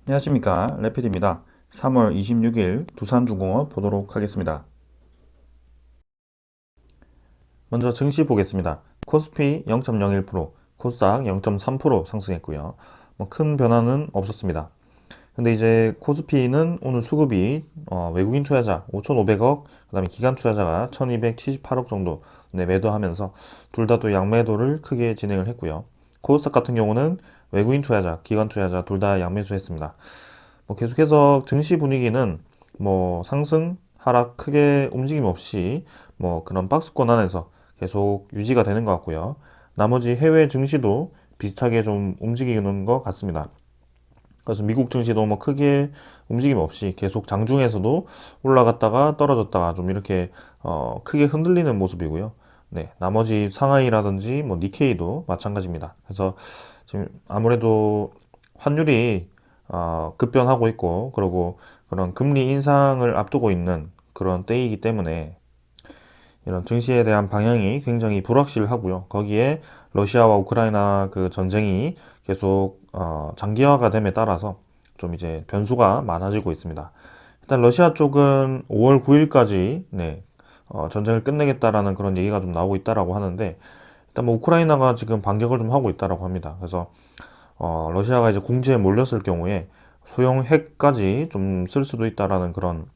안녕하십니까, 레피드입니다. 3월 26일 두산중공업 보도록 하겠습니다. 먼저 증시 보겠습니다. 코스피 0.01%, 코스닥 0.3% 상승했고요. 큰 변화는 없었습니다. 근데 이제 코스피는 오늘 수급이 외국인 투자자 5,500억, 그다음에 기관 투자자가 1,278억 정도 매도하면서 둘 다 또 양매도를 크게 진행을 했고요. 코스닥 같은 경우는 외국인 투자자, 기관 투자자 둘 다 양매수했습니다. 계속해서 증시 분위기는 상승, 하락 크게 움직임 없이 그런 박스권 안에서 계속 유지가 되는 것 같고요. 나머지 해외 증시도 비슷하게 좀 움직이는 것 같습니다. 그래서 미국 증시도 크게 움직임 없이 계속 장중에서도 올라갔다가 떨어졌다가 좀 이렇게 크게 흔들리는 모습이고요. 네, 나머지 상하이라든지 니케이도 마찬가지입니다. 그래서 지금 아무래도 환율이 급변하고 있고, 그리고 그런 금리 인상을 앞두고 있는 그런 때이기 때문에 이런 증시에 대한 방향이 굉장히 불확실하고요. 거기에 러시아와 우크라이나 그 전쟁이 계속 장기화가 됨에 따라서 좀 이제 변수가 많아지고 있습니다. 일단 러시아 쪽은 5월 9일까지 전쟁을 끝내겠다라는 그런 얘기가 좀 나오고 있다라고 하는데, 일단 우크라이나가 지금 반격을 좀 하고 있다라고 합니다. 그래서 러시아가 이제 궁지에 몰렸을 경우에 소형 핵까지 좀 쓸 수도 있다라는 그런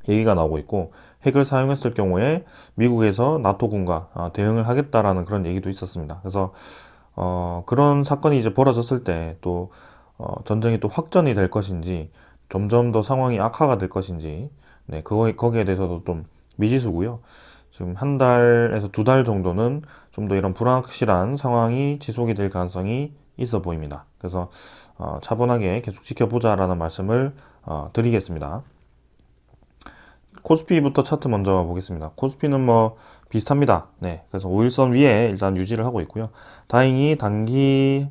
얘기가 나오고 있고, 핵을 사용했을 경우에 미국에서 나토군과 대응을 하겠다라는 그런 얘기도 있었습니다. 그래서 그런 사건이 이제 벌어졌을 때 또 전쟁이 또 확전이 될 것인지 점점 더 상황이 악화가 될 것인지 거기에 대해서도 좀 미지수고요. 지금 한 달에서 두 달 정도는 좀 더 이런 불확실한 상황이 지속이 될 가능성이 있어 보입니다. 그래서 차분하게 계속 지켜보자라는 말씀을 드리겠습니다. 코스피부터 차트 먼저 보겠습니다. 코스피는 비슷합니다. 네, 그래서 5일선 위에 일단 유지를 하고 있고요. 다행히 단기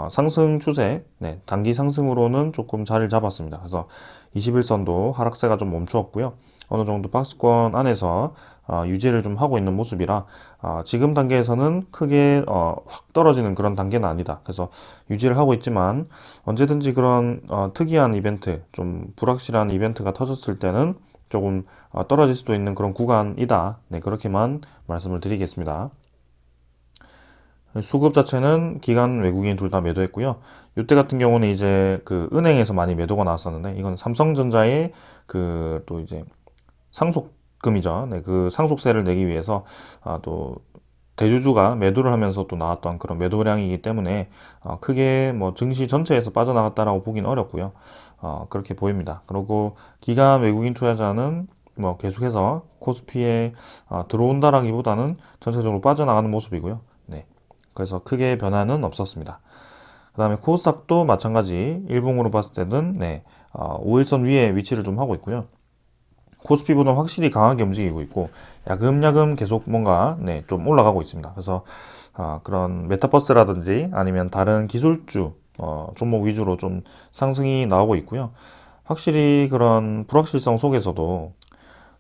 상승 추세, 단기 상승으로는 조금 자리를 잡았습니다. 그래서 21선도 하락세가 좀 멈추었고요. 어느 정도 박스권 안에서 유지를 좀 하고 있는 모습이라 지금 단계에서는 크게 확 떨어지는 그런 단계는 아니다. 그래서 유지를 하고 있지만 언제든지 그런 특이한 이벤트, 좀 불확실한 이벤트가 터졌을 때는 조금 떨어질 수도 있는 그런 구간이다. 네, 그렇게만 말씀을 드리겠습니다. 수급 자체는 기관 외국인 둘 다 매도했고요. 이때 같은 경우는 이제 그 은행에서 많이 매도가 나왔었는데, 이건 삼성전자의 그 또 이제 상속금이죠. 네, 그 상속세를 내기 위해서 또 대주주가 매도를 하면서 또 나왔던 그런 매도량이기 때문에 크게 증시 전체에서 빠져나갔다라고 보기는 어렵고요. 그렇게 보입니다. 그리고 기관 외국인 투자자는 계속해서 코스피에 들어온다라기보다는 전체적으로 빠져나가는 모습이고요. 네. 그래서 크게 변화는 없었습니다. 그 다음에 코스닥도 마찬가지 일봉으로 봤을 때는 5일선 위에 위치를 좀 하고 있고요. 코스피보다는 확실히 강하게 움직이고 있고, 야금야금 계속 뭔가 좀 올라가고 있습니다. 그래서 그런 메타버스라든지 아니면 다른 기술주 종목 위주로 좀 상승이 나오고 있고요. 확실히 그런 불확실성 속에서도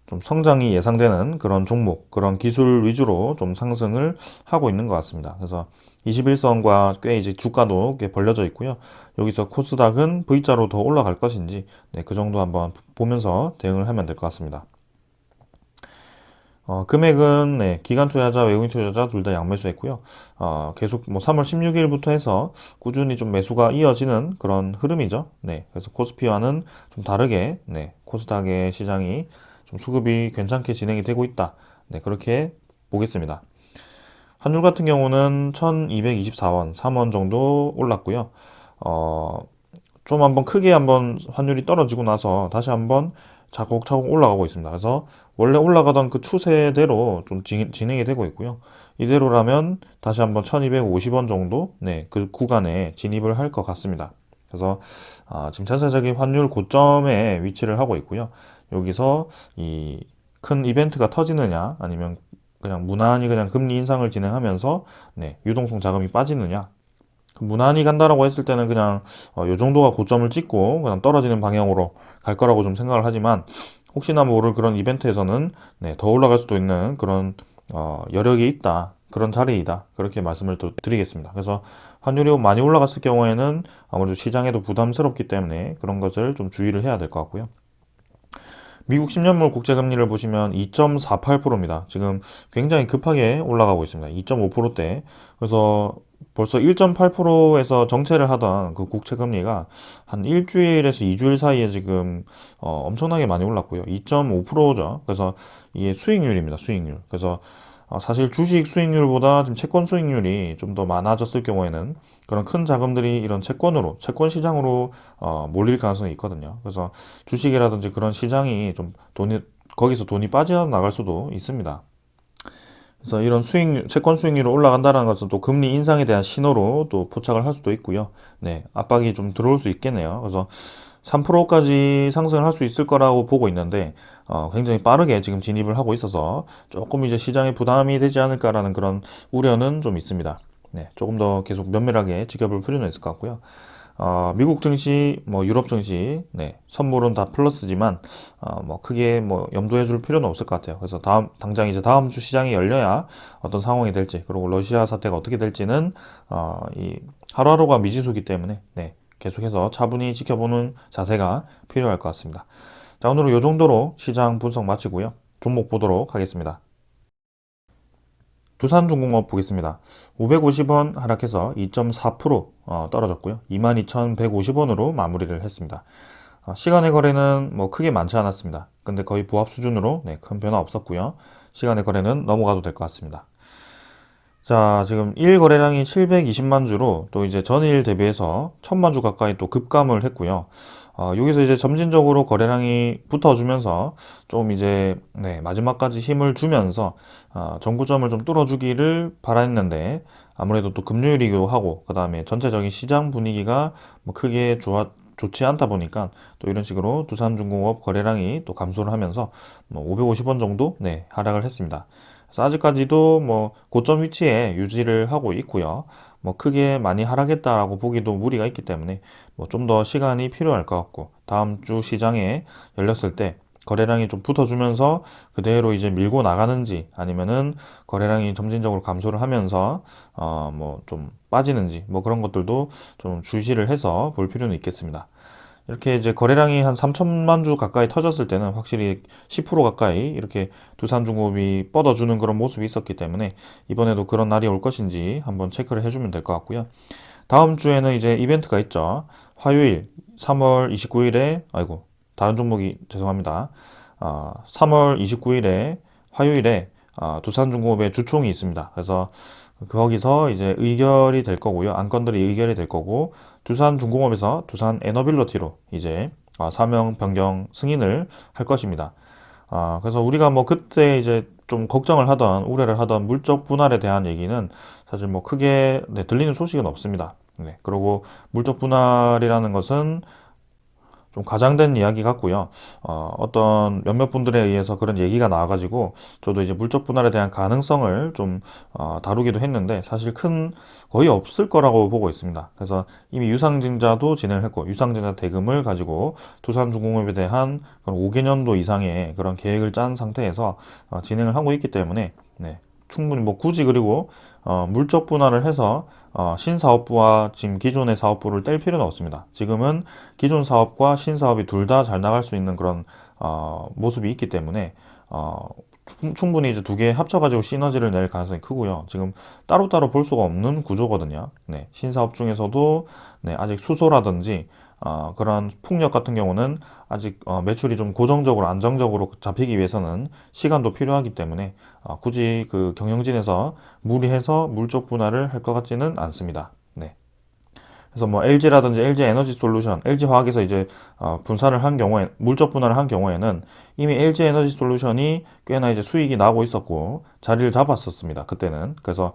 좀 성장이 예상되는 그런 종목, 그런 기술 위주로 좀 상승을 하고 있는 것 같습니다. 그래서 21선과 꽤 이제 주가도 꽤 벌려져 있고요. 여기서 코스닥은 V자로 더 올라갈 것인지, 그 정도 한번 보면서 대응을 하면 될 것 같습니다. 금액은 기관 투자자, 외국인 투자자 둘 다 양매수했고요. 계속 3월 16일부터 해서 꾸준히 좀 매수가 이어지는 그런 흐름이죠. 네, 그래서 코스피와는 좀 다르게 코스닥의 시장이 좀 수급이 괜찮게 진행이 되고 있다. 네, 그렇게 보겠습니다. 환율 같은 경우는 1224원, 3원 정도 올랐고요. 좀 한번 크게 한번 환율이 떨어지고 나서 다시 한번 차곡차곡 올라가고 있습니다. 그래서 원래 올라가던 그 추세대로 좀 진행이 되고 있고요. 이대로라면 다시 한번 1250원 정도 그 구간에 진입을 할 것 같습니다. 그래서 지금 전체적인 환율 고점에 위치를 하고 있고요. 여기서 이 큰 이벤트가 터지느냐 아니면 그냥 무난히 그냥 금리 인상을 진행하면서 유동성 자금이 빠지느냐, 무난히 간다라고 했을 때는 그냥 요 정도가 고점을 찍고 그냥 떨어지는 방향으로 갈 거라고 좀 생각을 하지만, 혹시나 모를 그런 이벤트에서는 더 올라갈 수도 있는 그런 여력이 있다. 그런 자리이다. 그렇게 말씀을 또 드리겠습니다. 그래서 환율이 많이 올라갔을 경우에는 아무래도 시장에도 부담스럽기 때문에 그런 것을 좀 주의를 해야 될 것 같고요. 미국 10년물 국채금리를 보시면 2.48%입니다. 지금 굉장히 급하게 올라가고 있습니다. 2.5%대. 그래서 벌써 1.8%에서 정체를 하던 그 국채금리가 한 일주일에서 2주일 사이에 지금 엄청나게 많이 올랐고요. 2.5%죠. 그래서 이게 수익률입니다. 수익률. 그래서 사실 주식 수익률보다 지금 채권 수익률이 좀 더 많아졌을 경우에는 그런 큰 자금들이 이런 채권 시장으로 몰릴 가능성이 있거든요. 그래서 주식이라든지 그런 시장이 좀 거기서 돈이 빠져나갈 수도 있습니다. 그래서 이런 채권 수익률이 올라간다는 것은 또 금리 인상에 대한 신호로 또 포착을 할 수도 있고요. 네, 압박이 좀 들어올 수 있겠네요. 그래서 3%까지 상승을 할 수 있을 거라고 보고 있는데, 굉장히 빠르게 지금 진입을 하고 있어서 조금 이제 시장에 부담이 되지 않을까라는 그런 우려는 좀 있습니다. 네, 조금 더 계속 면밀하게 지켜볼 필요는 있을 것 같고요. 미국 증시, 뭐 유럽 증시, 네, 선물은 다 플러스지만, 뭐 크게 뭐 염두해 줄 필요는 없을 것 같아요. 그래서 당장 이제 다음 주 시장이 열려야 어떤 상황이 될지, 그리고 러시아 사태가 어떻게 될지는, 이 하루하루가 미지수기 때문에, 네, 계속해서 차분히 지켜보는 자세가 필요할 것 같습니다. 자, 오늘은 이 정도로 시장 분석 마치고요. 종목 보도록 하겠습니다. 두산중공업 보겠습니다. 550원 하락해서 2.4% 떨어졌고요. 22,150원으로 마무리를 했습니다. 시간의 거래는 뭐 크게 많지 않았습니다. 근데 거의 부합 수준으로 네, 큰 변화 없었고요. 시간의 거래는 넘어가도 될 것 같습니다. 자, 지금 1거래량이 720만 주로 또 이제 전일 대비해서 1000만 주 가까이 또 급감을 했고요. 여기서 이제 점진적으로 거래량이 붙어주면서 좀 이제 네, 마지막까지 힘을 주면서 정구점을 좀 뚫어주기를 바랬는데 아무래도 또 금요일이기도 하고 그 다음에 전체적인 시장 분위기가 뭐 크게 좋지 않다 보니까 또 이런 식으로 두산중공업 거래량이 또 감소를 하면서 뭐 550원 정도 네, 하락을 했습니다. 그래서 아직까지도 뭐 고점 위치에 유지를 하고 있고요. 뭐 크게 많이 하락했다라고 보기도 무리가 있기 때문에 뭐 좀 더 시간이 필요할 것 같고 다음 주 시장에 열렸을 때 거래량이 좀 붙어주면서 그대로 이제 밀고 나가는지 아니면은 거래량이 점진적으로 감소를 하면서 뭐 좀 빠지는지 뭐 그런 것들도 좀 주시를 해서 볼 필요는 있겠습니다. 이렇게 이제 거래량이 한 3천만 주 가까이 터졌을 때는 확실히 10% 가까이 이렇게 두산중공업이 뻗어주는 그런 모습이 있었기 때문에 이번에도 그런 날이 올 것인지 한번 체크를 해주면 될 것 같고요. 다음 주에는 이제 이벤트가 있죠. 화요일 3월 29일에 아이고 다른 종목이 죄송합니다. 3월 29일에 화요일에 두산중공업의 주총이 있습니다. 그래서 거기서 이제 의결이 될 거고요. 안건들이 의결이 될 거고 두산중공업에서 두산에너빌리티로 이제 사명 변경 승인을 할 것입니다. 그래서 우리가 뭐 그때 이제 좀 걱정을 하던 우려를 하던 물적 분할에 대한 얘기는 사실 뭐 크게 네, 들리는 소식은 없습니다. 네, 그리고 물적 분할이라는 것은 좀 과장된 이야기 같고요. 어떤 몇몇 분들에 의해서 그런 얘기가 나와가지고 저도 이제 물적 분할에 대한 가능성을 좀 다루기도 했는데 사실 거의 없을 거라고 보고 있습니다. 그래서 이미 유상증자도 진행을 했고 유상증자 대금을 가지고 두산중공업에 대한 그런 5개년도 이상의 그런 계획을 짠 상태에서 진행을 하고 있기 때문에 네, 충분히 뭐 굳이 그리고 물적 분할을 해서 신사업부와 지금 기존의 사업부를 뗄 필요는 없습니다. 지금은 기존 사업과 신사업이 둘 다 잘 나갈 수 있는 그런 모습이 있기 때문에 충분히 이제 두 개 합쳐가지고 시너지를 낼 가능성이 크고요. 지금 따로따로 볼 수가 없는 구조거든요. 네, 신사업 중에서도 네, 아직 수소라든지 그런 풍력 같은 경우는 아직 매출이 좀 고정적으로 안정적으로 잡히기 위해서는 시간도 필요하기 때문에 굳이 그 경영진에서 무리해서 물적 분할을 할 것 같지는 않습니다. 네. 그래서 뭐 LG라든지 LG 에너지 솔루션, LG 화학에서 이제 분사를 한 경우에 물적 분할을 한 경우에는 이미 LG 에너지 솔루션이 꽤나 이제 수익이 나고 있었고 자리를 잡았었습니다. 그때는 그래서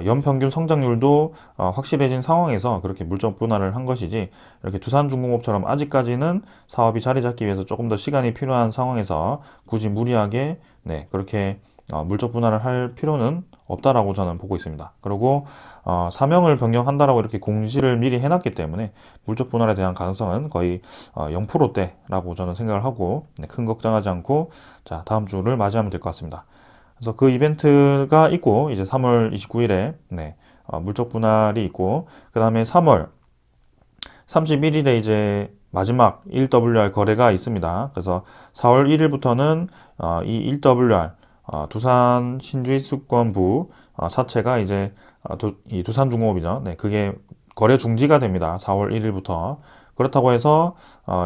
연평균 성장률도 확실해진 상황에서 그렇게 물적 분할을 한 것이지 이렇게 두산중공업처럼 아직까지는 사업이 자리 잡기 위해서 조금 더 시간이 필요한 상황에서 굳이 무리하게 네 그렇게 물적 분할을 할 필요는 없다라고 저는 보고 있습니다. 그리고 사명을 변경한다라고 이렇게 공지를 미리 해놨기 때문에 물적 분할에 대한 가능성은 거의 0%대라고 저는 생각을 하고 네, 큰 걱정하지 않고 자 다음 주를 맞이하면 될 것 같습니다. 그래서 그 이벤트가 있고 이제 3월 29일에 물적 분할이 있고 그 다음에 3월 31일에 이제 마지막 1WR 거래가 있습니다. 그래서 4월 1일부터는 이 1WR 두산 신주입수권부 사채가 이제 이 두산중공업이죠. 네, 그게 거래 중지가 됩니다. 4월 1일부터. 그렇다고 해서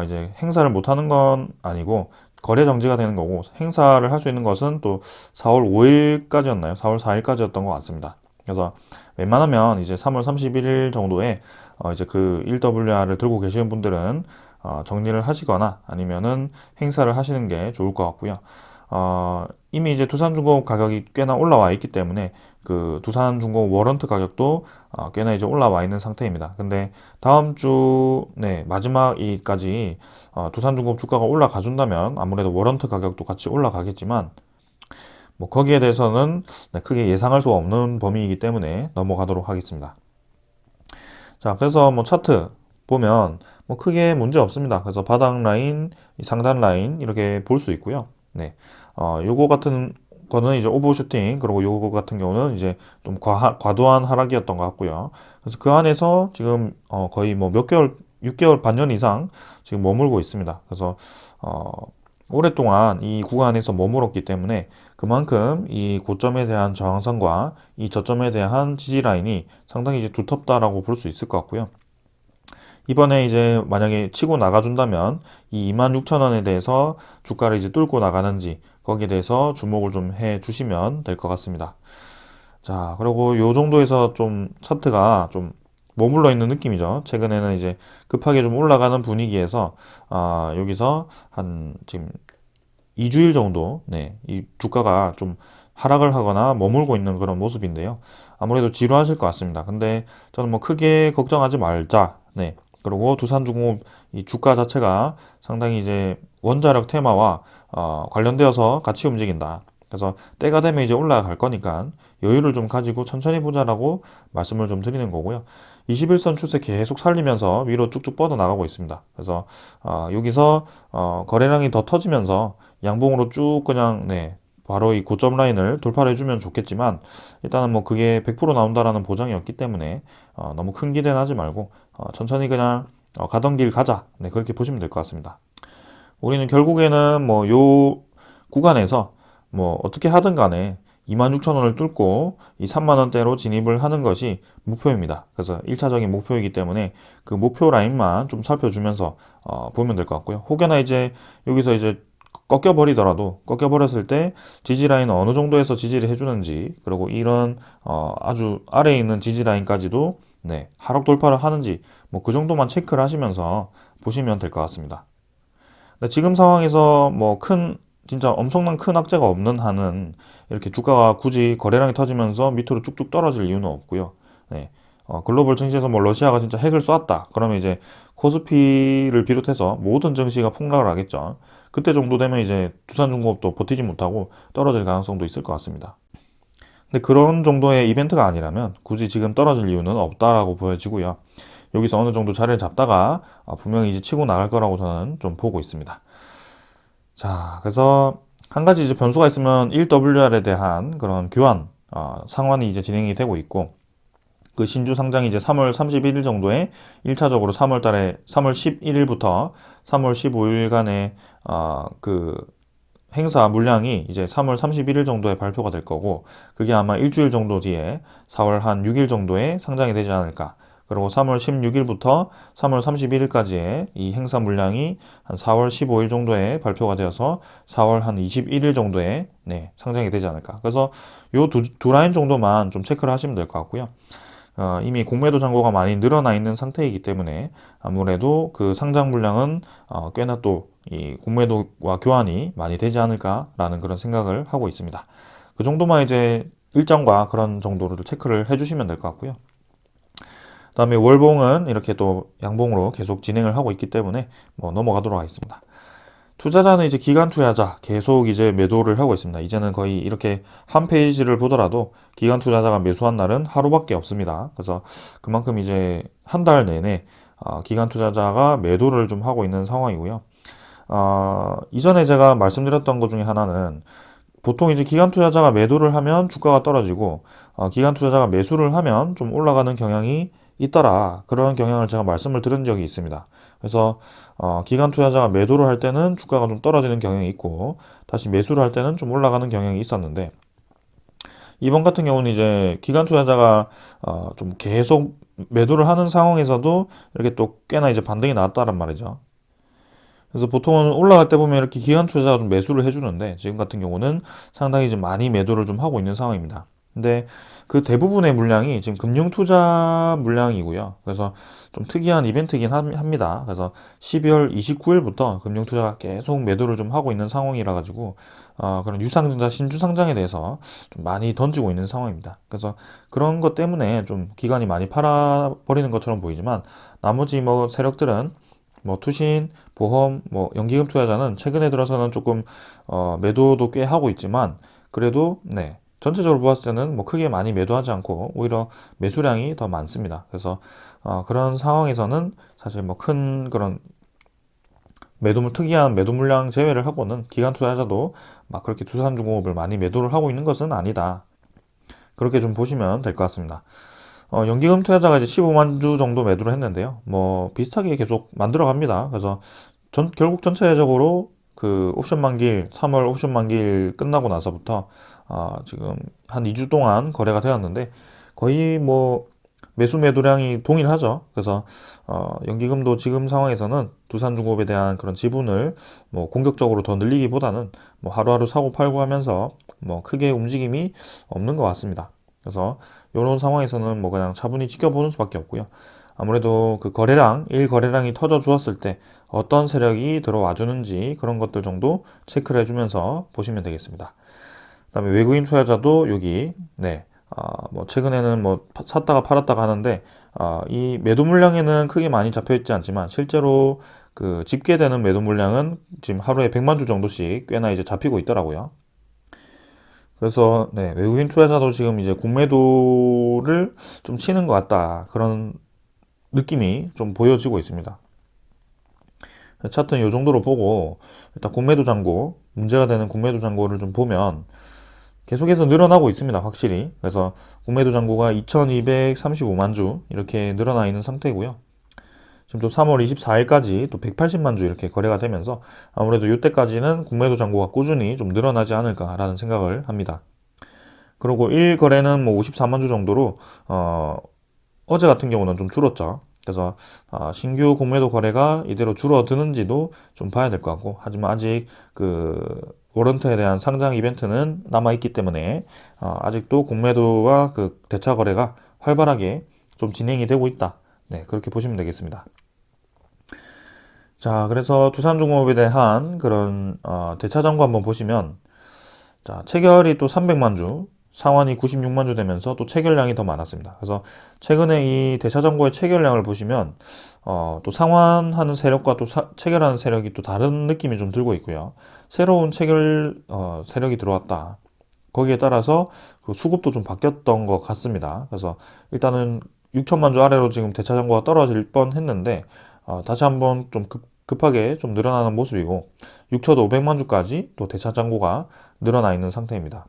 이제 행사를 못 하는 건 아니고 거래 정지가 되는 거고 행사를 할 수 있는 것은 또 4월 5일까지였나요? 4월 4일까지였던 것 같습니다. 그래서 웬만하면 이제 3월 31일 정도에 이제 그 1WR을 들고 계시는 분들은 정리를 하시거나 아니면은 행사를 하시는 게 좋을 것 같고요. 이미 이제 두산중공업 가격이 꽤나 올라와 있기 때문에 그 두산중공업 워런트 가격도 꽤나 이제 올라와 있는 상태입니다. 근데 다음 주 마지막이까지 두산중공업 주가가 올라가 준다면 아무래도 워런트 가격도 같이 올라가겠지만 뭐 거기에 대해서는 크게 예상할 수 없는 범위이기 때문에 넘어가도록 하겠습니다. 자, 그래서 뭐 차트 보면 뭐 크게 문제 없습니다. 그래서 바닥 라인, 상단 라인 이렇게 볼 수 있고요. 요거 같은 거는 이제 오버슈팅, 그리고 요거 같은 경우는 이제 좀 과도한 하락이었던 것 같고요. 그래서 그 안에서 지금 거의 뭐 몇 개월, 6개월, 반년 이상 지금 머물고 있습니다. 그래서 오랫동안 이 구간에서 머물렀기 때문에 그만큼 이 고점에 대한 저항선과 이 저점에 대한 지지 라인이 상당히 이제 두텁다라고 볼 수 있을 것 같고요. 이번에 이제 만약에 치고 나가준다면 이 26,000원에 대해서 주가를 이제 뚫고 나가는지 거기에 대해서 주목을 좀 해 주시면 될 것 같습니다. 자, 그리고 요 정도에서 좀 차트가 좀 머물러 있는 느낌이죠. 최근에는 이제 급하게 좀 올라가는 분위기에서 여기서 한 지금 2주일 정도 이 주가가 좀 하락을 하거나 머물고 있는 그런 모습인데요. 아무래도 지루하실 것 같습니다. 근데 저는 뭐 크게 걱정하지 말자. 그리고 두산중공업 이 주가 자체가 상당히 이제 원자력 테마와 관련되어서 같이 움직인다. 그래서 때가 되면 이제 올라갈 거니까 여유를 좀 가지고 천천히 보자라고 말씀을 좀 드리는 거고요. 21선 추세 계속 살리면서 위로 쭉쭉 뻗어 나가고 있습니다. 그래서 여기서 거래량이 더 터지면서 양봉으로 쭉 그냥 바로 이 고점 라인을 돌파를 해주면 좋겠지만 일단은 뭐 그게 100% 나온다라는 보장이 없기 때문에 너무 큰 기대는 하지 말고 천천히 그냥 가던 길 가자. 그렇게 보시면 될 것 같습니다. 우리는 결국에는 뭐 요 구간에서 뭐 어떻게 하든 간에 26,000원을 뚫고 이 3만원대로 진입을 하는 것이 목표입니다. 그래서 1차적인 목표이기 때문에 그 목표 라인만 좀 살펴주면서 보면 될 것 같고요. 혹여나 이제 여기서 이제 꺾여버렸을 때 지지 라인은 어느 정도에서 지지를 해주는지, 그리고 이런 아주 아래에 있는 지지 라인까지도 하락 돌파를 하는지 뭐 그 정도만 체크를 하시면서 보시면 될 것 같습니다. 근데 지금 상황에서 뭐 진짜 엄청난 큰 악재가 없는 한은 이렇게 주가가 굳이 거래량이 터지면서 밑으로 쭉쭉 떨어질 이유는 없고요. 글로벌 증시에서 뭐 러시아가 진짜 핵을 쏘았다. 그러면 이제 코스피를 비롯해서 모든 증시가 폭락을 하겠죠. 그때 정도 되면 이제 두산중공업도 버티지 못하고 떨어질 가능성도 있을 것 같습니다. 근데 그런 정도의 이벤트가 아니라면 굳이 지금 떨어질 이유는 없다라고 보여지고요. 여기서 어느 정도 자리를 잡다가 분명히 이제 치고 나갈 거라고 저는 좀 보고 있습니다. 자, 그래서 한 가지 이제 변수가 있으면 1WR에 대한 그런 교환, 상환이 이제 진행이 되고 있고, 그 신주 상장이 이제 3월 31일 정도에 1차적으로 3월 11일부터 3월 15일간의, 그 행사 물량이 이제 3월 31일 정도에 발표가 될 거고, 그게 아마 일주일 정도 뒤에 4월 한 6일 정도에 상장이 되지 않을까. 그리고 3월 16일부터 3월 31일까지의 이 행사 물량이 한 4월 15일 정도에 발표가 되어서 4월 한 21일 정도에 상장이 되지 않을까. 그래서 요 두 라인 정도만 좀 체크를 하시면 될 것 같고요. 이미 공매도 잔고가 많이 늘어나 있는 상태이기 때문에 아무래도 그 상장 물량은 꽤나 또 이 공매도와 교환이 많이 되지 않을까라는 그런 생각을 하고 있습니다. 그 정도만 이제 일정과 그런 정도로 체크를 해주시면 될 것 같고요. 다음에 월봉은 이렇게 또 양봉으로 계속 진행을 하고 있기 때문에 뭐 넘어가도록 하겠습니다. 투자자는 이제 기관 투자자 계속 이제 매도를 하고 있습니다. 이제는 거의 이렇게 한 페이지를 보더라도 기관 투자자가 매수한 날은 하루밖에 없습니다. 그래서 그만큼 이제 한 달 내내 기관 투자자가 매도를 좀 하고 있는 상황이고요. 이전에 제가 말씀드렸던 것 중에 하나는 보통 이제 기관 투자자가 매도를 하면 주가가 떨어지고, 기관 투자자가 매수를 하면 좀 올라가는 경향이 있더라. 그런 경향을 제가 말씀을 드린 적이 있습니다. 그래서 기관 투자자가 매도를 할 때는 주가가 좀 떨어지는 경향이 있고, 다시 매수를 할 때는 좀 올라가는 경향이 있었는데, 이번 같은 경우는 이제 기관 투자자가 좀 계속 매도를 하는 상황에서도 이렇게 또 꽤나 이제 반등이 나왔다란 말이죠. 그래서 보통은 올라갈 때 보면 이렇게 기관 투자자가 좀 매수를 해주는데, 지금 같은 경우는 상당히 좀 많이 매도를 좀 하고 있는 상황입니다. 근데 그 대부분의 물량이 지금 금융 투자 물량이고요. 그래서 좀 특이한 이벤트이긴 합니다. 그래서 12월 29일부터 금융 투자가 계속 매도를 좀 하고 있는 상황이라 가지고 그런 유상증자 신주 상장에 대해서 좀 많이 던지고 있는 상황입니다. 그래서 그런 것 때문에 좀 기관이 많이 팔아 버리는 것처럼 보이지만, 나머지 뭐 세력들은 뭐 투신, 보험, 뭐 연기금 투자자는 최근에 들어서는 조금 매도도 꽤 하고 있지만, 그래도 네, 전체적으로 보았을 때는 뭐 크게 많이 매도하지 않고 오히려 매수량이 더 많습니다. 그래서 그런 상황에서는 사실 뭐 큰 그런 특이한 매도 물량 제외를 하고는 기관 투자자도 막 그렇게 두산중공업을 많이 매도를 하고 있는 것은 아니다. 그렇게 좀 보시면 될 것 같습니다. 연기금 투자자가 이제 15만 주 정도 매도를 했는데요. 뭐 비슷하게 계속 만들어 갑니다. 그래서 결국 전체적으로 그 옵션 만기일 3월 옵션 만기일 끝나고 나서부터 지금 한 2주 동안 거래가 되었는데, 거의 뭐 매수 매도량이 동일하죠. 그래서 연기금도 지금 상황에서는 두산중공업에 대한 그런 지분을 뭐 공격적으로 더 늘리기보다는 뭐 하루하루 사고 팔고 하면서 뭐 크게 움직임이 없는 것 같습니다. 그래서 이런 상황에서는 뭐 그냥 차분히 지켜보는 수밖에 없고요. 아무래도 그 일 거래량이 터져 주었을 때 어떤 세력이 들어와 주는지 그런 것들 정도 체크를 해주면서 보시면 되겠습니다. 그다음에 외국인 투자자도 여기 뭐 최근에는 뭐 샀다가 팔았다가 하는데, 이 매도 물량에는 크게 많이 잡혀 있지 않지만 실제로 그 집계되는 매도 물량은 지금 하루에 100만 주 정도씩 꽤나 이제 잡히고 있더라고요. 그래서 외국인 투자자도 지금 이제 국매도를 좀 치는 것 같다, 그런 느낌이 좀 보여지고 있습니다. 차트는 이 정도로 보고, 일단 국매도 잔고, 문제가 되는 국매도 잔고를 좀 보면 계속해서 늘어나고 있습니다, 확실히. 그래서 국매도 잔고가 2235만 주 이렇게 늘어나 있는 상태고요. 지금 또 3월 24일까지 또 180만 주 이렇게 거래가 되면서 아무래도 이때까지는 국매도 잔고가 꾸준히 좀 늘어나지 않을까라는 생각을 합니다. 그리고 1거래는 뭐 54만 주 정도로 어제 같은 경우는 좀 줄었죠. 그래서 신규 공매도 거래가 이대로 줄어드는지도 좀 봐야 될 것 같고, 하지만 아직 그 워런트에 대한 상장 이벤트는 남아있기 때문에 아직도 공매도와 그 대차 거래가 활발하게 좀 진행이 되고 있다. 네, 그렇게 보시면 되겠습니다. 자, 그래서 두산중공업에 대한 그런 대차 잔고 한번 보시면, 자, 체결이 또 300만 주, 상환이 96만 주 되면서 또 체결량이 더 많았습니다. 그래서 최근에 이 대차 잔고의 체결량을 보시면 또 상환하는 세력과 또 체결하는 세력이 또 다른 느낌이 좀 들고 있고요. 새로운 체결 세력이 들어왔다. 거기에 따라서 그 수급도 좀 바뀌었던 것 같습니다. 그래서 일단은 6천만 주 아래로 지금 대차 잔고가 떨어질 뻔 했는데 다시 한번 좀 급하게 좀 늘어나는 모습이고, 6,500만 주까지 또 대차 잔고가 늘어나 있는 상태입니다.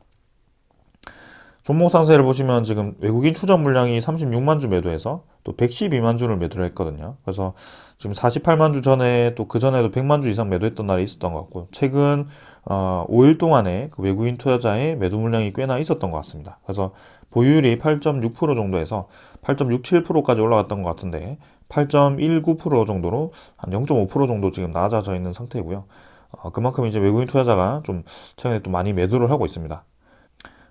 종목 상세를 보시면 지금 외국인 추적 물량이 36만 주 매도해서 또 112만 주를 매도를 했거든요. 그래서 지금 48만 주 전에 또 그 전에도 100만 주 이상 매도했던 날이 있었던 것 같고, 최근 5일 동안에 그 외국인 투자자의 매도 물량이 꽤나 있었던 것 같습니다. 그래서 보유율이 8.6% 정도에서 8.67%까지 올라갔던 것 같은데, 8.19% 정도로 한 0.5% 정도 지금 낮아져 있는 상태고요. 그만큼 이제 외국인 투자자가 좀 최근에 또 많이 매도를 하고 있습니다.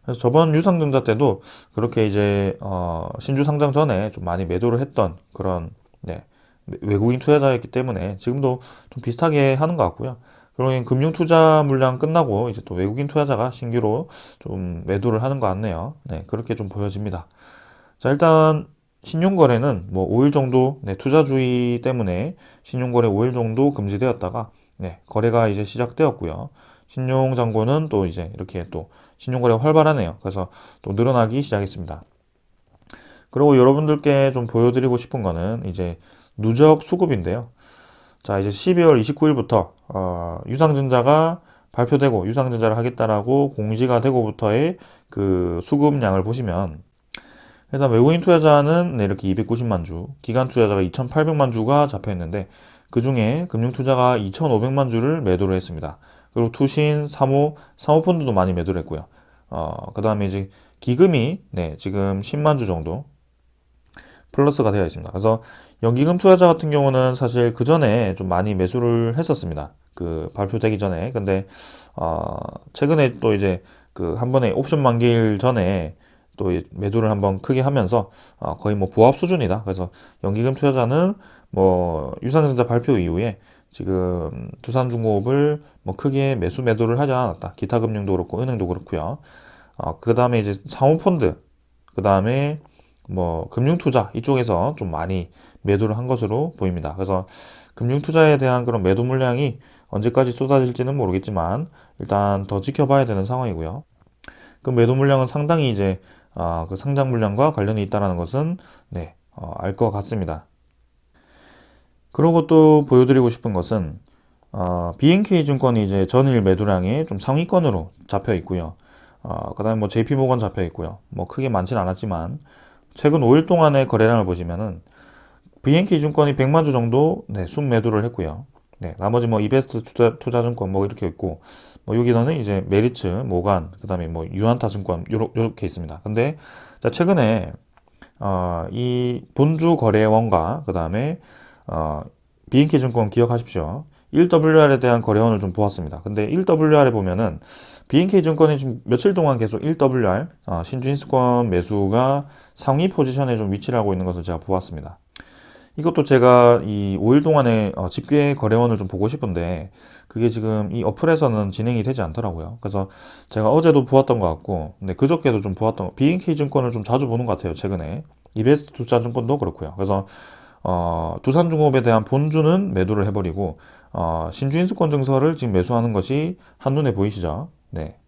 그래서 저번 유상증자 때도 그렇게 이제 신주 상장 전에 좀 많이 매도를 했던 그런 외국인 투자자였기 때문에 지금도 좀 비슷하게 하는 것 같고요. 그러면 금융 투자 물량 끝나고 이제 또 외국인 투자자가 신규로 좀 매도를 하는 것 같네요. 네, 그렇게 좀 보여집니다. 자, 일단 신용거래는 뭐 5일 정도 투자주의 때문에 신용거래 5일 정도 금지되었다가 거래가 이제 시작되었고요. 신용잔고는 또 이제 이렇게 또 신용거래가 활발하네요. 그래서 또 늘어나기 시작했습니다. 그리고 여러분들께 좀 보여드리고 싶은 거는 이제 누적 수급인데요. 자, 이제 12월 29일부터 유상증자가 발표되고 유상증자를 하겠다라고 공시가 되고부터의 그 수급량을 보시면 일단 외국인 투자자는 네, 이렇게 290만 주, 기관 투자자가 2,800만 주가 잡혀 있는데 그 중에 금융 투자가 2,500만 주를 매도를 했습니다. 그리고 투신, 사모펀드도 많이 매도를 했고요. 그 다음에 이제 기금이 네, 지금 10만 주 정도 플러스가 되어 있습니다. 그래서 연기금 투자자 같은 경우는 사실 그 전에 좀 많이 매수를 했었습니다. 그 발표되기 전에. 근데 최근에 또 이제 그 한 번에 옵션 만기일 전에 또 매도를 한번 크게 하면서 거의 뭐 보합 수준이다. 그래서 연기금 투자자는 뭐 유상증자 발표 이후에 지금 두산중공업을 뭐 크게 매도를 하지 않았다. 기타 금융도 그렇고 은행도 그렇고요. 그 다음에 이제 사모펀드, 그 다음에 뭐 금융투자 이쪽에서 좀 많이 매도를 한 것으로 보입니다. 그래서 금융투자에 대한 그런 매도 물량이 언제까지 쏟아질지는 모르겠지만 일단 더 지켜봐야 되는 상황이고요. 그 매도 물량은 상당히 이제 그 상장 물량과 관련이 있다는 것은 네, 알 것 같습니다. 그리고 또 보여드리고 싶은 것은 BNK 증권이 이제 전일 매도량이 좀 상위권으로 잡혀 있고요. 그다음에 뭐 JP모건 잡혀 있고요. 뭐 크게 많지는 않았지만 최근 5일 동안의 거래량을 보시면은 BNK 증권이 100만 주 정도 네, 순매도를 했고요. 네, 나머지 뭐 이베스트 투자증권 뭐 이렇게 있고 뭐 여기서는 이제 메리츠, 모간, 그다음에 뭐 유안타 증권 요렇게 있습니다. 근데 자, 최근에 이 본주 거래원과 그다음에 BNK 증권 기억하십시오. 1WR에 대한 거래원을 좀 보았습니다. 근데 1WR에 보면은 BNK 증권이 지금 며칠 동안 계속 1WR 신주인수권 매수가 상위 포지션에 좀 위치를 하고 있는 것을 제가 보았습니다. 이것도 제가 이 5일 동안에 집계 거래원을 좀 보고 싶은데 그게 지금 이 어플에서는 진행이 되지 않더라고요. 그래서 제가 어제도 보았던 것 같고, 근데 그저께도 좀 보았던 BNK 증권을 좀 자주 보는 것 같아요. 최근에 이베스트 투자증권도 그렇고요. 그래서 두산중공업에 대한 본주는 매도를 해버리고 신주인수권 증서를 지금 매수하는 것이 한눈에 보이시죠? 네.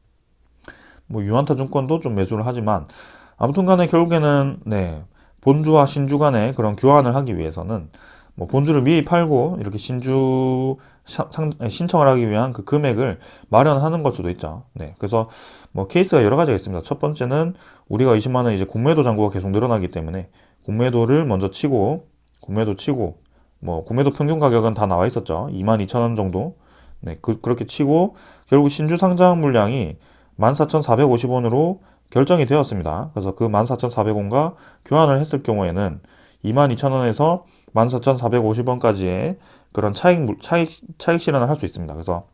뭐 유안타 증권도 좀 매수를 하지만 아무튼 간에 결국에는 네. 본주와 신주 간의 그런 교환을 하기 위해서는 뭐 본주를 미리 팔고 이렇게 신청을 하기 위한 그 금액을 마련하는 걸 수도 있죠. 네. 그래서 뭐 케이스가 여러 가지가 있습니다. 첫 번째는 우리가 20만 원 이제 국매도 잔고가 계속 늘어나기 때문에 국매도를 먼저 치고 뭐 국매도 평균 가격은 다 나와 있었죠. 22,000원 정도. 네. 그렇게 치고 결국 신주 상장 물량이 14,450원으로 결정이 되었습니다. 그래서 그 14,400원과 교환을 했을 경우에는 22,000원에서 14,450원까지의 그런 차익 실현을 할 수 있습니다. 그래서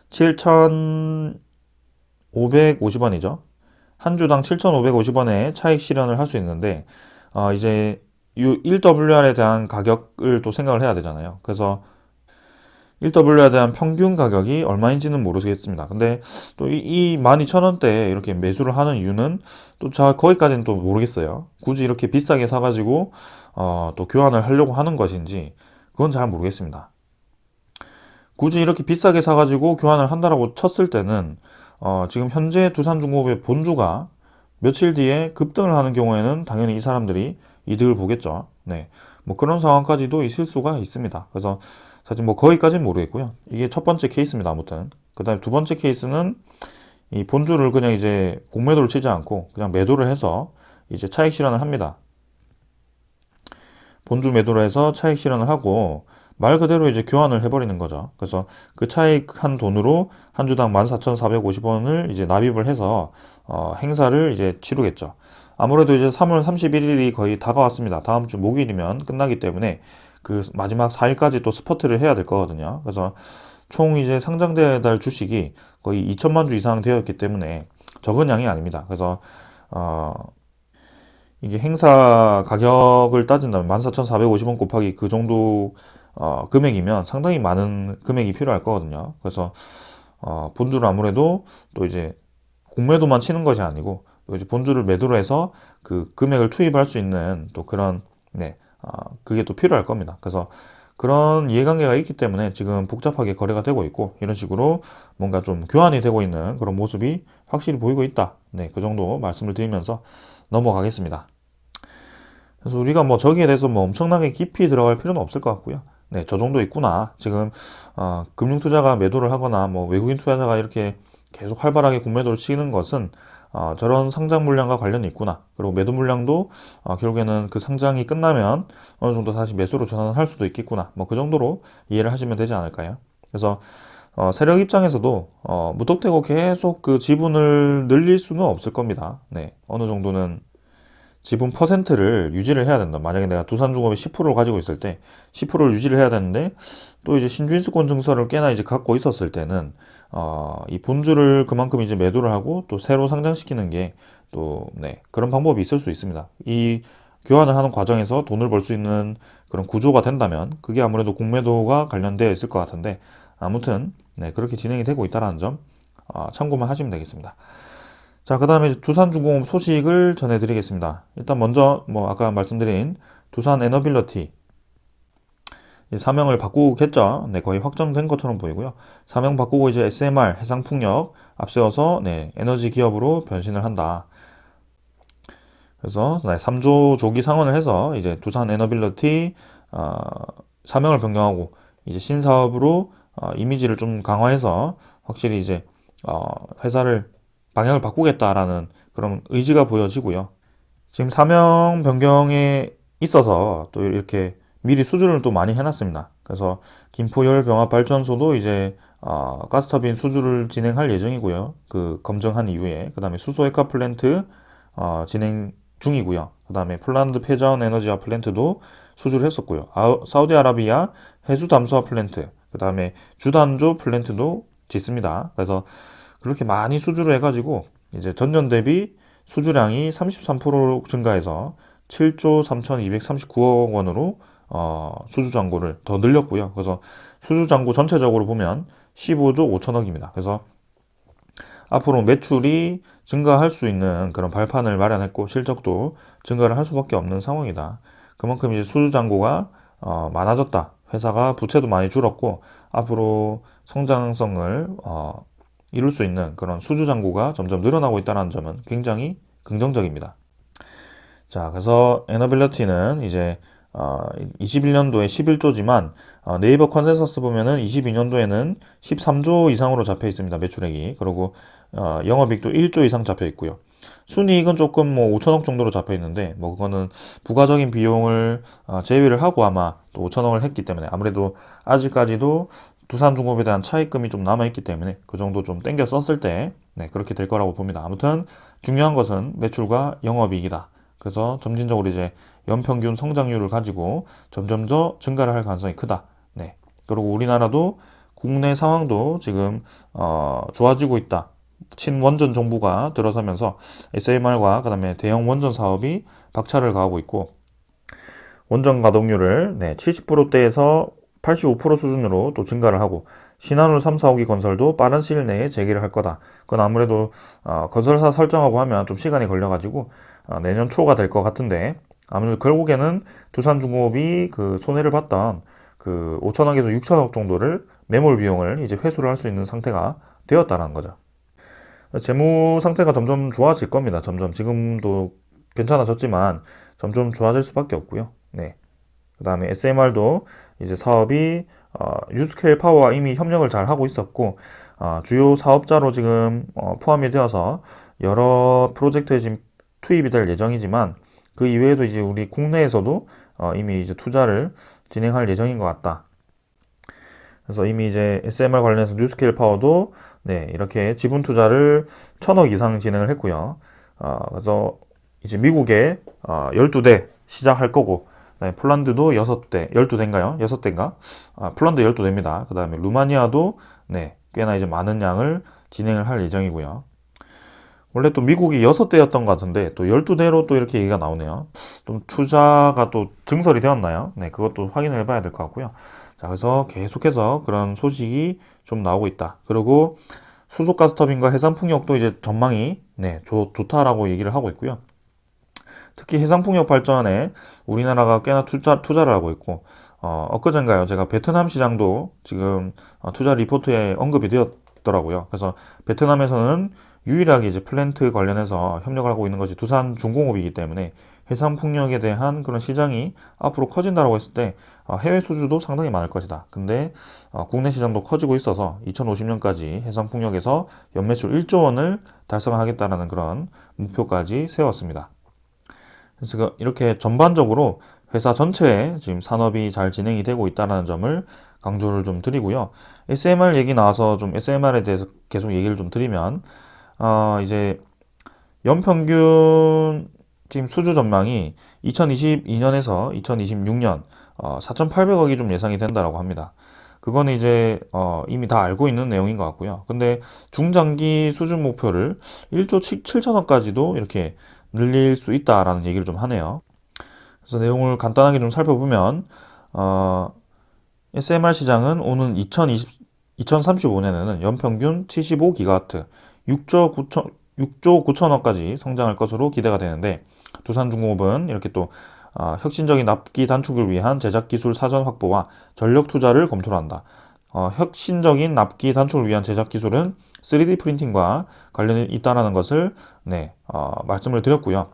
7,550원이죠. 한 주당 7,550원의 차익 실현을 할 수 있는데, 이제 이 1WR에 대한 가격을 또 생각을 해야 되잖아요. 그래서 1W에 대한 평균 가격이 얼마인지는 모르겠습니다. 근데 또 이 12,000원대에 이렇게 매수를 하는 이유는 또 거기까지는 또 모르겠어요. 굳이 이렇게 비싸게 사가지고 또 교환을 하려고 하는 것인지 그건 잘 모르겠습니다. 굳이 이렇게 비싸게 사가지고 교환을 한다라고 쳤을 때는 지금 현재 두산중공업의 본주가 며칠 뒤에 급등을 하는 경우에는 당연히 이 사람들이 이득을 보겠죠. 네. 뭐 그런 상황까지도 있을 수가 있습니다. 그래서 사실 뭐 거기까지는 모르겠고요. 이게 첫 번째 케이스입니다. 아무튼. 그 다음에 두 번째 케이스는 이 본주를 그냥 이제 공매도를 치지 않고 그냥 매도를 해서 이제 차익 실현을 합니다. 본주 매도를 해서 차익 실현을 하고 말 그대로 이제 교환을 해버리는 거죠. 그래서 그 차익한 돈으로 한 주당 14,450원을 이제 납입을 해서 행사를 이제 치르겠죠. 아무래도 이제 3월 31일이 거의 다가왔습니다. 다음 주 목요일이면 끝나기 때문에 그 마지막 4일까지 또 스퍼트를 해야 될 거거든요. 그래서 총 이제 상장되어야 할 주식이 거의 2천만 주 이상 되어 있기 때문에 적은 양이 아닙니다. 그래서 이게 행사 가격을 따진다면 14,450원 곱하기 그 정도 금액이면 상당히 많은 금액이 필요할 거거든요. 그래서 본주를 아무래도 또 이제 공매도만 치는 것이 아니고 또 이제 본주를 매도로 해서 그 금액을 투입할 수 있는 또 그런 네, 그게 또 필요할 겁니다. 그래서 그런 이해관계가 있기 때문에 지금 복잡하게 거래가 되고 있고 이런 식으로 뭔가 좀 교환이 되고 있는 그런 모습이 확실히 보이고 있다. 네, 그 정도 말씀을 드리면서 넘어가겠습니다. 그래서 우리가 뭐 저기에 대해서 뭐 엄청나게 깊이 들어갈 필요는 없을 것 같고요. 네, 저 정도 있구나. 지금 금융 투자가 매도를 하거나 뭐 외국인 투자자가 이렇게 계속 활발하게 공매도를 치는 것은 저런 상장 물량과 관련이 있구나. 그리고 매도 물량도 결국에는 그 상장이 끝나면 어느 정도 다시 매수로 전환을 할 수도 있겠구나. 뭐 그 정도로 이해를 하시면 되지 않을까요? 그래서 세력 입장에서도 무턱대고 계속 그 지분을 늘릴 수는 없을 겁니다. 네, 어느 정도는 지분 퍼센트를 유지를 해야 된다. 만약에 내가 두산중공업이 10%를 가지고 있을 때 10%를 유지를 해야 되는데 또 이제 신주인수권 증서를 꽤나 이제 갖고 있었을 때는 이 본주를 그만큼 이제 매도를 하고 또 새로 상장시키는 게 또 네, 그런 방법이 있을 수 있습니다. 이 교환을 하는 과정에서 돈을 벌 수 있는 그런 구조가 된다면 그게 아무래도 공매도가 관련되어 있을 것 같은데 아무튼 네, 그렇게 진행이 되고 있다는 점 참고만 하시면 되겠습니다. 자, 그 다음에 두산중공업 소식을 전해드리겠습니다. 일단 먼저 뭐 아까 말씀드린 두산 에너빌리티 사명을 바꾸겠죠. 네, 거의 확정된 것처럼 보이고요. 사명 바꾸고 이제 SMR 해상풍력 앞세워서 네, 에너지 기업으로 변신을 한다. 그래서 3조 조기 상환을 해서 이제 두산 에너빌리티 사명을 변경하고 이제 신사업으로 이미지를 좀 강화해서 확실히 이제 회사를 방향을 바꾸겠다라는 그런 의지가 보여지고요. 지금 사명 변경에 있어서 또 이렇게 미리 수주를 또 많이 해놨습니다. 그래서 김포열병합발전소도 이제 가스터빈 수주를 진행할 예정이고요. 그 검증한 이후에 그 다음에 수소핵화 플랜트 진행 중이고요. 그 다음에 폴란드 폐자원 에너지화 플랜트도 수주를 했었고요. 사우디아라비아 해수 담수화 플랜트, 그 다음에 주단조 플랜트도 짓습니다. 그래서 그렇게 많이 수주를 해가지고 이제 전년 대비 수주량이 33% 증가해서 7조 3,239억 원으로 수주 잔고를 더 늘렸고요. 그래서 수주 잔고 전체적으로 보면 15조 5천억입니다. 그래서 앞으로 매출이 증가할 수 있는 그런 발판을 마련했고 실적도 증가를 할 수밖에 없는 상황이다. 그만큼 이제 수주 잔고가 많아졌다. 회사가 부채도 많이 줄었고 앞으로 성장성을 이룰 수 있는 그런 수주 잔고가 점점 늘어나고 있다는 점은 굉장히 긍정적입니다. 자, 그래서 에너빌리티는 이제 21년도에 11조지만 네이버 컨센서스 보면은 22년도에는 13조 이상으로 잡혀 있습니다. 매출액이. 그리고 영업이익도 1조 이상 잡혀 있고요. 순이익은 조금 뭐 5천억 정도로 잡혀 있는데 뭐 그거는 부가적인 비용을 제외를 하고 아마 또 5천억을 했기 때문에 아무래도 아직까지도 두산중공업에 대한 차입금이 좀 남아있기 때문에 그 정도 좀 땡겨 썼을 때 네, 그렇게 될 거라고 봅니다. 아무튼 중요한 것은 매출과 영업이익이다. 그래서 점진적으로 이제 연평균 성장률을 가지고 점점 더 증가를 할 가능성이 크다. 네. 그리고 우리나라도 국내 상황도 지금 좋아지고 있다. 친원전 정부가 들어서면서 SMR과 그다음에 대형 원전 사업이 박차를 가하고 있고 원전 가동률을 70%대에서 85% 수준으로 또 증가를 하고 신한울 3, 4호기 건설도 빠른 시일 내에 재개를 할 거다. 그건 아무래도 건설사 설정하고 하면 좀 시간이 걸려가지고 내년 초가 될 것 같은데 아무래도 결국에는 두산중공업이 그 손해를 봤던 그 5천억에서 6천억 정도를 매몰 비용을 이제 회수를 할 수 있는 상태가 되었다는 거죠. 재무 상태가 점점 좋아질 겁니다. 점점 지금도 괜찮아졌지만 점점 좋아질 수밖에 없고요. 네. 그 다음에 SMR도 이제 사업이 유스케일 파워와 이미 협력을 잘 하고 있었고 주요 사업자로 지금 포함이 되어서 여러 프로젝트에 지금 투입이 될 예정이지만 그 이외에도 이제 우리 국내에서도 이미 이제 투자를 진행할 예정인 것 같다. 그래서 이미 이제 SMR 관련해서 뉴스케일 파워도 네, 이렇게 지분 투자를 1,000억 이상 진행을 했고요. 그래서 이제 미국에 12대 시작할 거고 폴란드도 6대, 12대인가요? 6대인가? 폴란드 12대입니다. 그 다음에 루마니아도 네, 꽤나 이제 많은 양을 진행을 할 예정이고요. 원래 또 미국이 6대였던 것 같은데 또 12대로 또 이렇게 얘기가 나오네요. 좀 투자가 또 증설이 되었나요? 네, 그것도 확인을 해봐야 될 것 같고요. 자, 그래서 계속해서 그런 소식이 좀 나오고 있다. 그리고 수소가스터빈과 해상풍력도 이제 전망이 네, 좋다라고 얘기를 하고 있고요. 특히 해상풍력 발전에 우리나라가 꽤나 투자를 하고 있고 엊그젠가요 제가 베트남 시장도 지금 투자 리포트에 언급이 되었더라고요. 그래서 베트남에서는 유일하게 이제 플랜트 관련해서 협력을 하고 있는 것이 두산중공업이기 때문에 해상풍력에 대한 그런 시장이 앞으로 커진다라고 했을 때 해외 수주도 상당히 많을 것이다. 근데 국내 시장도 커지고 있어서 2050년까지 해상풍력에서 연매출 1조 원을 달성하겠다라는 그런 목표까지 세웠습니다. 그래서 이렇게 전반적으로 회사 전체에 지금 산업이 잘 진행이 되고 있다는 점을 강조를 좀 드리고요. SMR 얘기 나와서 좀 SMR에 대해서 계속 얘기를 좀 드리면, 이제 연평균 지금 수주 전망이 2022년에서 2026년 4,800억이 좀 예상이 된다라고 합니다. 그거는 이제 이미 다 알고 있는 내용인 것 같고요. 근데 중장기 수준 목표를 1조 7천억까지도 이렇게 늘릴 수 있다라는 얘기를 좀 하네요. 그래서 내용을 간단하게 좀 살펴보면 SMR 시장은 오는 2035년에는 연평균 75기가와트, 6조 9천억까지 성장할 것으로 기대가 되는데, 두산중공업은 이렇게 또 혁신적인 납기 단축을 위한 제작 기술 사전 확보와 전력 투자를 검토를 한다. 혁신적인 납기 단축을 위한 제작 기술은 3D 프린팅과 관련이 있다는 것을 말씀을 드렸고요.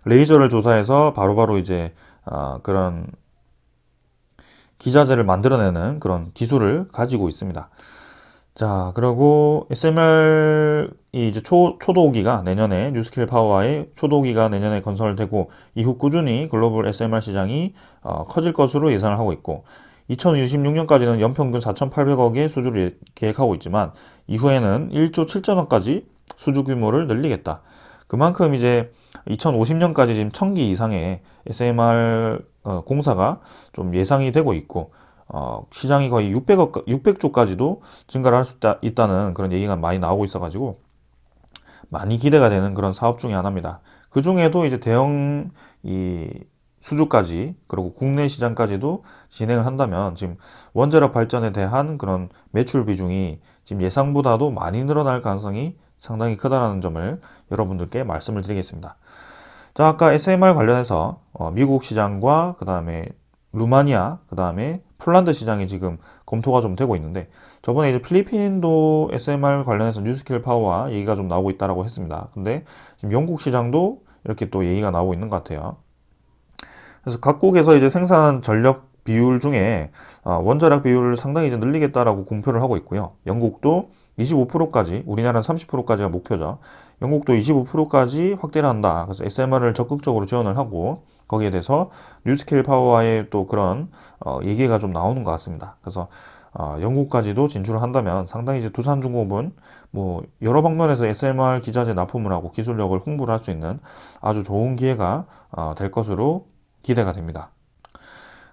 레이저를 조사해서 바로바로 이제 그런 기자재를 만들어내는 그런 기술을 가지고 있습니다. 자, 그리고 SMR이 이제 초도기가 내년에 뉴스킬 파워와의 초도기가 내년에 건설되고 이후 꾸준히 글로벌 SMR 시장이 커질 것으로 예상을 하고 있고, 2026년까지는 연평균 4,800억의 수주를 계획하고 있지만 이후에는 1조 7천억까지 수주 규모를 늘리겠다. 그만큼 이제 2050년까지 지금 1,000기 이상의 SMR 공사가 좀 예상이 되고 있고, 시장이 거의 600조까지도 증가를 할 수 있다는 그런 얘기가 많이 나오고 있어가지고 많이 기대가 되는 그런 사업 중에 하나입니다. 그 중에도 이제 대형 수주까지, 그리고 국내 시장까지도 진행을 한다면 지금 원자력 발전에 대한 그런 매출 비중이 지금 예상보다도 많이 늘어날 가능성이 상당히 크다라는 점을 여러분들께 말씀을 드리겠습니다. 자, 아까 SMR 관련해서 미국 시장과 그 다음에 루마니아, 그 다음에 폴란드 시장이 지금 검토가 좀 되고 있는데, 저번에 이제 필리핀도 SMR 관련해서 뉴스킬 파워와 얘기가 좀 나오고 있다라고 했습니다. 근데 지금 영국 시장도 이렇게 또 얘기가 나오고 있는 것 같아요. 그래서 각국에서 이제 생산 전력 비율 중에 원자력 비율을 상당히 이제 늘리겠다라고 공표를 하고 있고요. 영국도 25%까지, 우리나라는 30%까지가 목표죠. 영국도 25%까지 확대를 한다. 그래서 SMR을 적극적으로 지원을 하고, 거기에 대해서 뉴스케일 파워와의 또 그런 얘기가 좀 나오는 것 같습니다. 그래서 영국까지도 진출을 한다면 상당히 이제 두산중공업은 뭐 여러 방면에서 SMR 기자재 납품을 하고 기술력을 홍보를 할 수 있는 아주 좋은 기회가 될 것으로 기대가 됩니다.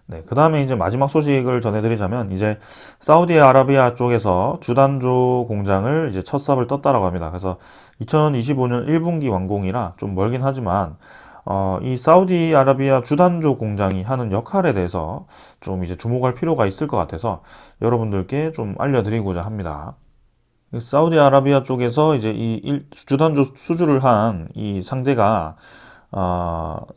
네, 그 다음에 이제 마지막 소식을 전해드리자면, 이제 사우디아라비아 쪽에서 주단조 공장을 이제 첫 삽을 떴다라고 합니다. 그래서 2025년 1분기 완공이라 좀 멀긴 하지만, 이 사우디아라비아 주단조 공장이 하는 역할에 대해서 좀 이제 주목할 필요가 있을 것 같아서 여러분들께 좀 알려드리고자 합니다. 사우디아라비아 쪽에서 이제 이 주단조 수주를 한 이 상대가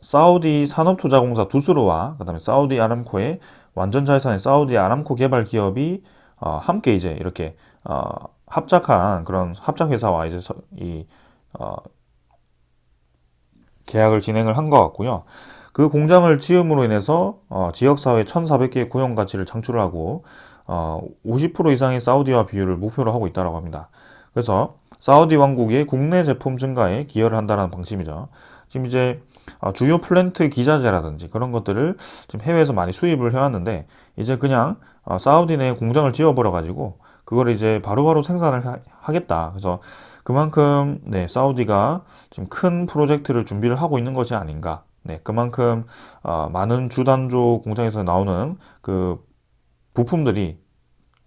사우디 산업투자공사 두스로와 그다음에 사우디 아람코의 완전 자회사인 사우디 아람코 개발 기업이 함께 이제 이렇게 합작한 그런 합작 회사와 이제 계약을 진행을 한 것 같고요. 그 공장을 지음으로 인해서 지역사회 1,400개의 고용 가치를 창출하고 50% 이상의 사우디화 비율을 목표로 하고 있다고 합니다. 그래서 사우디 왕국의 국내 제품 증가에 기여를 한다는 방침이죠. 지금 이제 주요 플랜트 기자재라든지 그런 것들을 지금 해외에서 많이 수입을 해왔는데, 이제 그냥 사우디 내에 공장을 지어버려 가지고 그걸 이제 바로바로 생산을 하겠다. 그래서 그만큼 사우디가 지금 큰 프로젝트를 준비를 하고 있는 것이 아닌가. 그만큼 많은 주단조 공장에서 나오는 그 부품들이,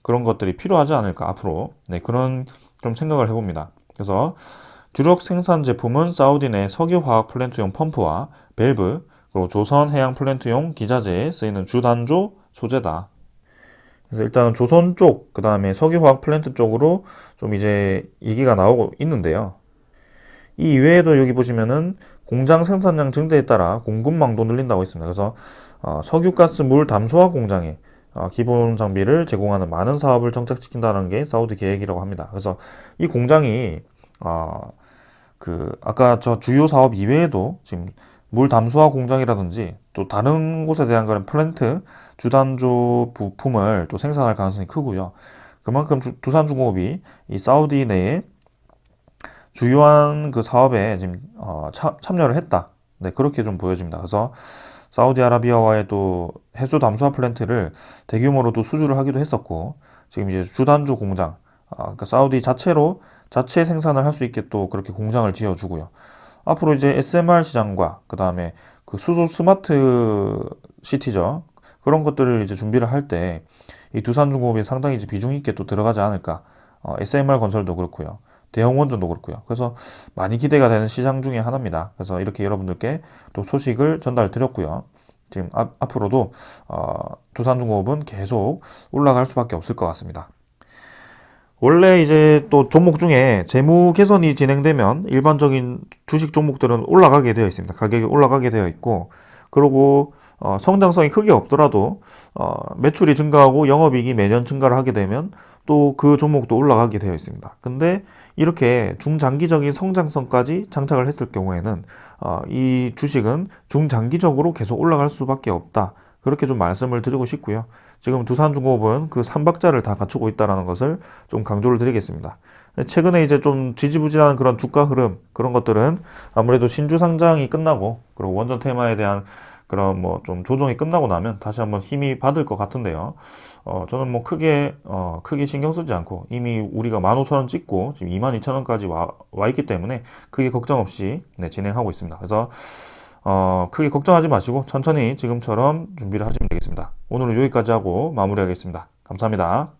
그런 것들이 필요하지 않을까 앞으로. 그런 좀 생각을 해봅니다. 그래서 주력 생산 제품은 사우디 내 석유화학 플랜트용 펌프와 밸브, 그리고 조선 해양 플랜트용 기자재에 쓰이는 주단조 소재다. 그래서 일단 조선 쪽, 그 다음에 석유화학 플랜트 쪽으로 좀 이제 얘기가 나오고 있는데요. 이 이외에도 여기 보시면은 공장 생산량 증대에 따라 공급망도 늘린다고 있습니다. 그래서 석유가스 물 담수화 공장에 기본 장비를 제공하는 많은 사업을 정착시킨다는 게 사우디 계획이라고 합니다. 그래서 이 공장이 아까 저 주요 사업 이외에도 지금 물 담수화 공장이라든지 또 다른 곳에 대한 그런 플랜트, 주단조 부품을 또 생산할 가능성이 크고요. 그만큼 두산중공업이 이 사우디 내에 주요한 그 사업에 지금 참여를 했다. 네, 그렇게 좀 보여집니다. 그래서 사우디아라비아와의 또 해수 담수화 플랜트를 대규모로 또 수주를 하기도 했었고, 지금 이제 주단주 공장, 그러니까 사우디 자체로 자체 생산을 할 수 있게 또 그렇게 공장을 지어주고요. 앞으로 이제 SMR 시장과 그 다음에 그 수소 스마트 시티죠. 그런 것들을 이제 준비를 할 때 이 두산중공업이 상당히 이제 비중 있게 또 들어가지 않을까. SMR 건설도 그렇고요. 대형 원전도 그렇고요. 그래서 많이 기대가 되는 시장 중에 하나입니다. 그래서 이렇게 여러분들께 또 소식을 전달 드렸고요. 지금 앞으로도 두산중공업은 계속 올라갈 수밖에 없을 것 같습니다. 원래 이제 또 종목 중에 재무 개선이 진행되면 일반적인 주식 종목들은 올라가게 되어 있습니다. 가격이 올라가게 되어 있고, 그리고 성장성이 크게 없더라도 매출이 증가하고 영업이익이 매년 증가를 하게 되면 또 그 종목도 올라가게 되어 있습니다. 근데 이렇게 중장기적인 성장성까지 장착을 했을 경우에는 이 주식은 중장기적으로 계속 올라갈 수밖에 없다. 그렇게 좀 말씀을 드리고 싶고요. 지금 두산중공업은 그 3박자를 다 갖추고 있다는 것을 좀 강조를 드리겠습니다. 최근에 이제 좀 지지부진한 그런 주가 흐름, 그런 것들은 아무래도 신주 상장이 끝나고, 그리고 원전 테마에 대한 그런 뭐 좀 조정이 끝나고 나면 다시 한번 힘이 받을 것 같은데요. 저는 뭐 크게 신경 쓰지 않고 이미 우리가 15,000원 찍고 지금 22,000원까지 와 있기 때문에 크게 걱정 없이 네, 진행하고 있습니다. 그래서 크게 걱정하지 마시고 천천히 지금처럼 준비를 하시면 되겠습니다. 오늘은 여기까지 하고 마무리하겠습니다. 감사합니다.